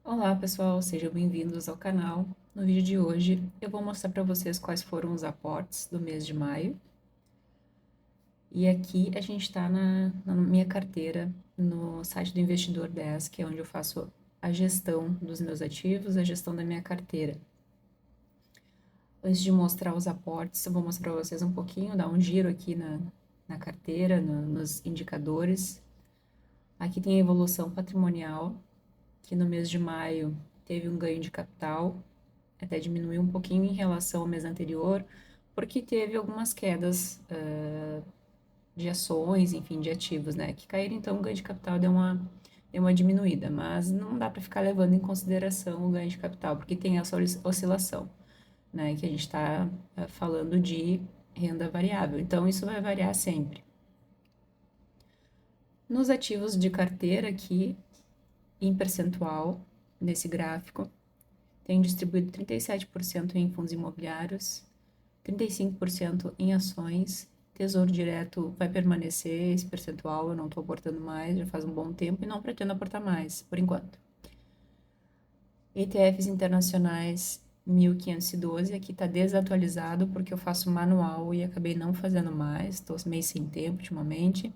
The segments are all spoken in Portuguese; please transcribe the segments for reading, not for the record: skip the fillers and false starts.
Olá pessoal, sejam bem-vindos ao canal. No vídeo de hoje eu vou mostrar para vocês quais foram os aportes do mês de maio. E aqui a gente está na minha carteira no site do Investidor 10, que é onde eu faço a gestão dos meus ativos, a gestão da minha carteira. Antes de mostrar os aportes, eu vou mostrar para vocês um pouquinho, dar um giro aqui na carteira, nos indicadores. Aqui tem a evolução patrimonial, que no mês de maio teve um ganho de capital, até diminuiu um pouquinho em relação ao mês anterior, porque teve algumas quedas de ações, enfim, de ativos, né, que caíram, então o ganho de capital deu uma diminuída, mas não dá para ficar levando em consideração o ganho de capital, porque tem essa oscilação, né, que a gente está falando de renda variável, então isso vai variar sempre. Nos ativos de carteira aqui, em percentual, nesse gráfico, tem distribuído 37% em fundos imobiliários, 35% em ações. Tesouro Direto vai permanecer esse percentual, eu não estou aportando mais, já faz um bom tempo e não pretendo aportar mais, por enquanto. ETFs internacionais 1512, aqui está desatualizado porque eu faço manual e acabei não fazendo mais, estou meio sem tempo ultimamente.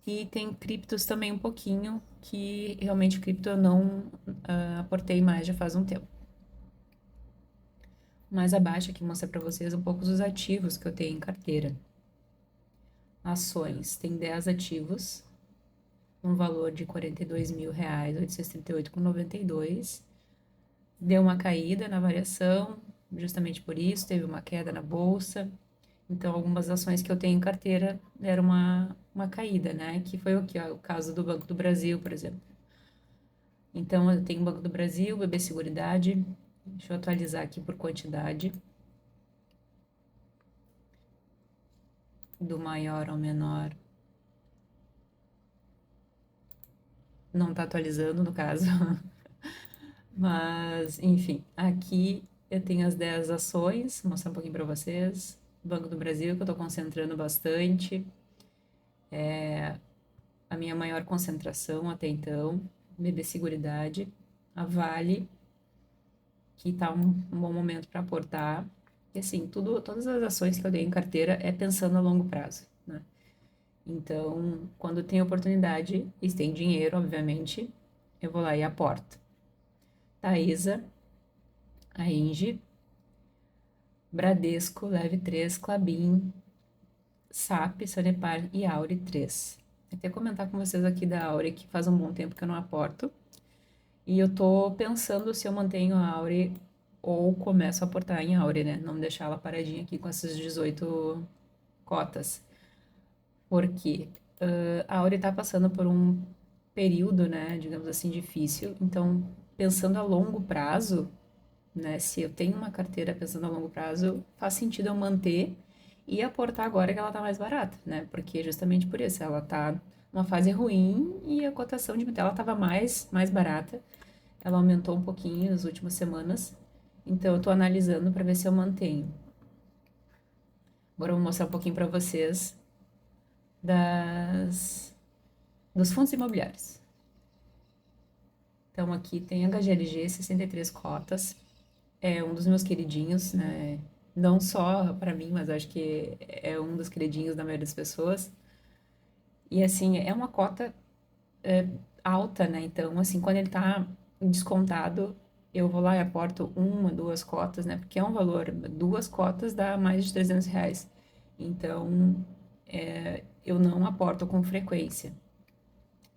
E tem criptos também um pouquinho, que realmente cripto eu não aportei mais já faz um tempo. Mais abaixo aqui mostra para vocês um pouco dos ativos que eu tenho em carteira. Ações, tem 10 ativos, um valor de R$ 42.838,92. Deu uma caída na variação, justamente por isso, teve uma queda na bolsa. Então, algumas ações que eu tenho em carteira deram uma caída, né? Que foi o caso do Banco do Brasil, por exemplo. Então, eu tenho Banco do Brasil, BB Seguridade. Deixa eu atualizar aqui por quantidade. Do maior ao menor. Não está atualizando, no caso. Mas, enfim, aqui eu tenho as 10 ações, vou mostrar um pouquinho para vocês. Banco do Brasil, que eu estou concentrando bastante. A minha maior concentração até então. BB Seguridade. A Vale, que está um bom momento para aportar. E assim, todas as ações que eu dei em carteira é pensando a longo prazo, né? Então, quando tem oportunidade e tem dinheiro, obviamente, eu vou lá e aporto. Taesa, a Engie, Bradesco, Leve 3, Klabin, SAP, Sanepar e Auri 3. Até comentar com vocês aqui da Auri, que faz um bom tempo que eu não aporto. E eu tô pensando se eu mantenho a Auri ou começo a aportar em Auri, né? Não deixar ela paradinha aqui com essas 18 cotas. Porque a Auri tá passando por um período, né, digamos assim, difícil. Então, pensando a longo prazo, né? Se eu tenho uma carteira pensando a longo prazo, faz sentido eu manter e aportar agora que ela tá mais barata, né? Porque justamente por isso, ela tá numa fase ruim e a cotação de dela tava mais barata. Ela aumentou um pouquinho nas últimas semanas. Então eu tô analisando para ver se eu mantenho. Agora eu vou mostrar um pouquinho para vocês das dos fundos imobiliários. Então aqui tem HGLG 63 cotas, é um dos meus queridinhos, né? Não só para mim, mas acho que é um dos queridinhos da maioria das pessoas. E assim, é uma cota alta, né? Então, assim, quando ele tá descontado, eu vou lá e aporto uma, duas cotas, né? Porque é um valor, duas cotas dá mais de R$ 300. Então, eu não aporto com frequência.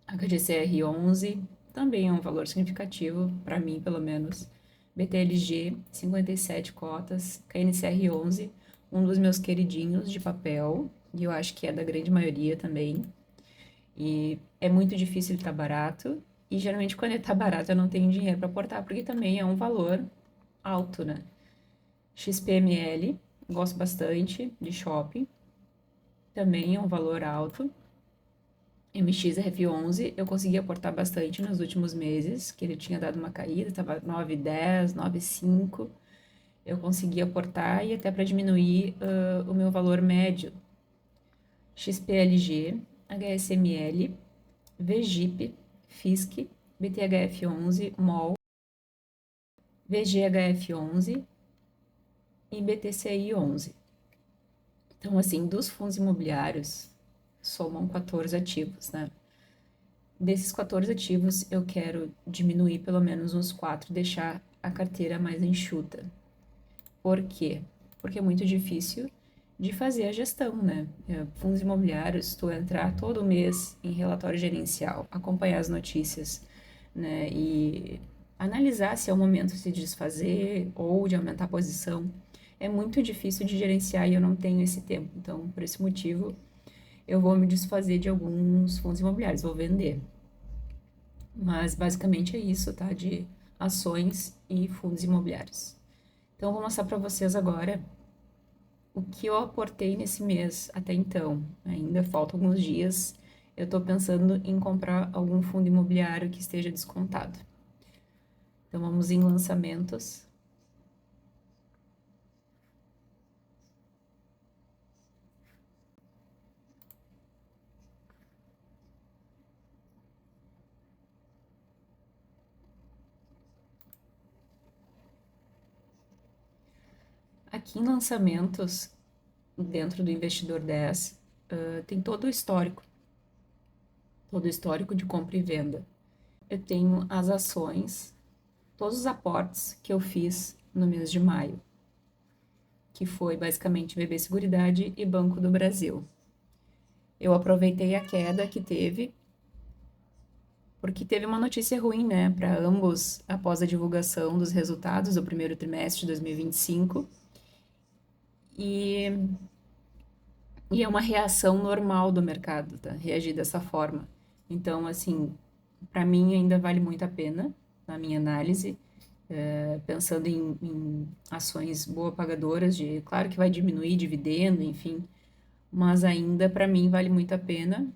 HGCR 11 também é um valor significativo, para mim, pelo menos. BTLG, 57 cotas. KNCR 11, um dos meus queridinhos de papel, e eu acho que é da grande maioria também. E é muito difícil ele estar barato, e geralmente quando ele tá barato eu não tenho dinheiro para aportar, porque também é um valor alto, né? XPML, gosto bastante de shopping, também é um valor alto. MXRF11, eu consegui aportar bastante nos últimos meses, que ele tinha dado uma caída, estava 9,10, 9,5. Eu consegui aportar e até para diminuir o meu valor médio. XPLG, HSML, VGIP, FISC, BTHF11, MOL, VGHF11 e BTCI11. Então, assim, dos fundos imobiliários, somam 14 ativos, né? Desses 14 ativos, eu quero diminuir pelo menos uns 4, deixar a carteira mais enxuta. Por quê? Porque é muito difícil de fazer a gestão, né? Fundos imobiliários, tu entrar todo mês em relatório gerencial, acompanhar as notícias, né? E analisar se é o momento de se desfazer ou de aumentar a posição. É muito difícil de gerenciar e eu não tenho esse tempo. Então, por esse motivo, eu vou me desfazer de alguns fundos imobiliários, vou vender. Mas basicamente é isso, tá? De ações e fundos imobiliários. Então, eu vou mostrar para vocês agora o que eu aportei nesse mês até então. Ainda faltam alguns dias. Eu estou pensando em comprar algum fundo imobiliário que esteja descontado. Então, vamos em lançamentos. Aqui em lançamentos, dentro do Investidor 10, tem todo o histórico de compra e venda. Eu tenho as ações, todos os aportes que eu fiz no mês de maio, que foi basicamente BB Seguridade e Banco do Brasil. Eu aproveitei a queda que teve, porque teve uma notícia ruim, né, para ambos após a divulgação dos resultados do primeiro trimestre de 2025. E E é uma reação normal do mercado, tá? Reagir dessa forma. Então, assim, para mim ainda vale muito a pena, na minha análise, pensando em ações boa pagadoras, claro que vai diminuir dividendo, enfim, mas ainda para mim vale muito a pena.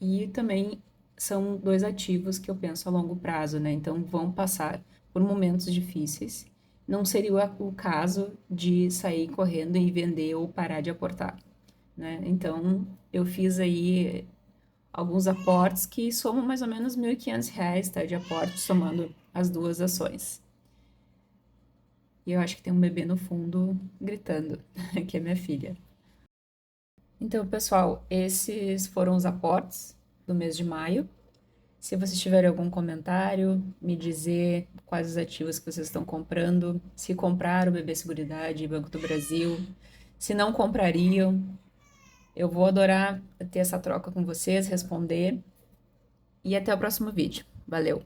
E também são dois ativos que eu penso a longo prazo, né? Então vão passar por momentos difíceis. Não seria o caso de sair correndo e vender ou parar de aportar, né? Então, eu fiz aí alguns aportes que somam mais ou menos R$ 1.500, tá? De aporte, somando as duas ações. E eu acho que tem um bebê no fundo gritando, que é minha filha. Então, pessoal, esses foram os aportes do mês de maio. Se vocês tiverem algum comentário, me dizer quais os ativos que vocês estão comprando, se compraram o BB Seguridade, Banco do Brasil, se não comprariam. Eu vou adorar ter essa troca com vocês, responder. E até o próximo vídeo. Valeu!